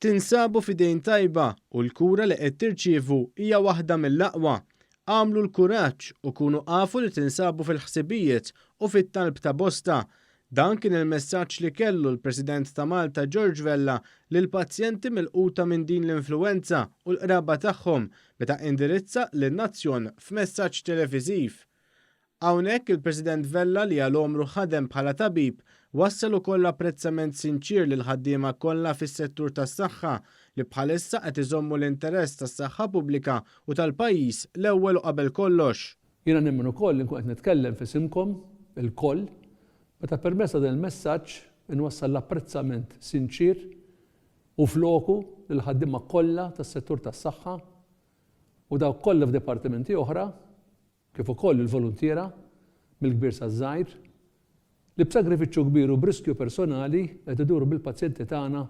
tinsabu f'idejn tajba u l-kura li qed tirċievu hija waħda mill-aqwa. Għamlu l-kuraġġ u kunu qafu li tinsabu fil-ħsibijiet u fit-talb ta' bosta. Dan kien il-messaġġ li kellu l-President ta' Malta George Vella lil pazjenti milquta minn din l-influwenza u l-qraba tagħhom meta indirizza lin-nazzjon f'messaġġ televiżiv. Hawnhekk il-President Vella li għal-omru ħadem bħala tabib wassal ukoll apprezzament sinċir lil ħaddiema kollha fis-settur tas-saħħa li bħalissa qed iżommu l-interess tas-saħħa pubblika u tal-pajjiż l-ewwel u qabel kollox. Jiena nemmen ukoll li nkun qed nitkellem f'isimkom il-koll meta permezz dan il-messaġġ inwassal l-apprezzament sinċir u floku lil ħaddiema kollha tas-settur tas-saħħa u dawk kollha f'dipartimenti oħra kif ukoll il-volontiera mill-kbir saż-żgħir li b'sagrifiċċju kbir u b'riskju personali qed iduru bil-pazjenti tagħna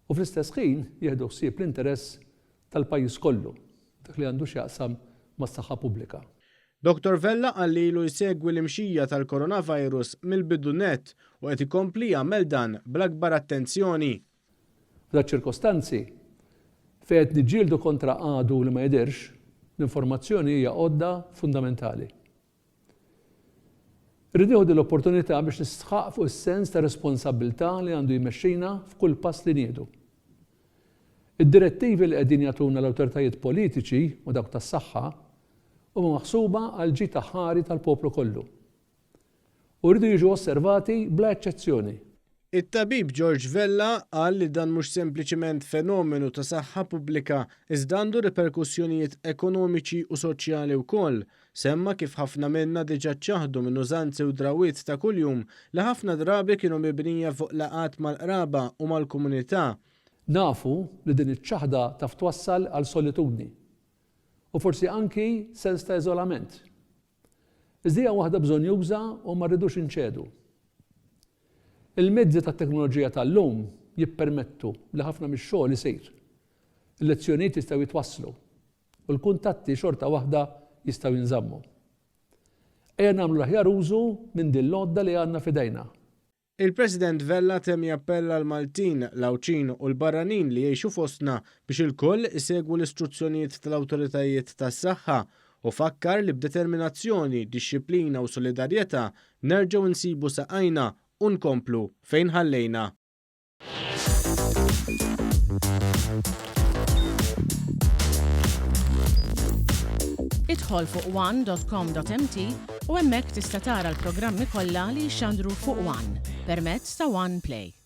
u fl-istess ħin jieħdu ħsieb l-interess tal-pajjiż kollu dak li għandu x'jaqsam mas-saħħa pubblika. Dr. Vella qallilu jsegwi l-imxija tal-coronavirus mill-bidu nett u qed ikompli jagħmel dan bl-akbar attenzjoni. F'dak ċirkostanzi fejn qed niġġieldu kontra għadu li ma jidhirx, l-informazzjoni hija għodda fundamentali. Irrid nieħu l-opportunità biex nisħaq fuq is-sens ta' responsabbiltà li għandu jmexxina f'kull pass li nieħdu. Id-direttivi li qegħdin jagħtuna l-awtoritajiet politiċi u dawk tas-saħħa huma maħsuba għal ġid ħari tal-poplu kollu. U rridu jiġu osservati bla eċċezzjoni. It-tabib George Vella qal li dan mhux sempliċement fenomenu ta' saħħa pubblika iżda għandu riperkussjonijiet ekonomiċi u soċjali wkoll. Semma kif ħafna minnha diġà ċaħdu minn użanzi u drawiet ta' kuljum li ħafna drabi kienu mibnija fuq laqat mal-qraba u mal-komunità. Nafu li din iċ-ċaħda taf twassal għal solitudni u forsi anki sens ta' iżolament. Iżdija waħda bżonn juża u ma rridux inċedu. Il-mezzi tat-teknoloġija tal-lum jippermettu li ħafna mix-xogħol isir. Il-lezzjonijiet jistgħu jitwasslu u l-kuntatti xorta waħda jistgħu jinżammu. Ejja nagħmlu l-aħjar użu minn din l-għodda li għandna f'idejna. Il-President Vella temm jappella l-Maltin, l-Awċin u l-barranin li jgħixu fostna biex il-koll isegwu l-istruzzjonijiet tal-awtoritajiet tas-saħħa u fakkar li b'determinazzjoni, dixxilpina u solidarjetà nerġgħu nsibu saqajna u nkomplu fejn ħallejna. Idħol fuq one.com.mt u hemmhekk tista' tara l-programmi kollha li jxandru fuq One permezz ta' One Play.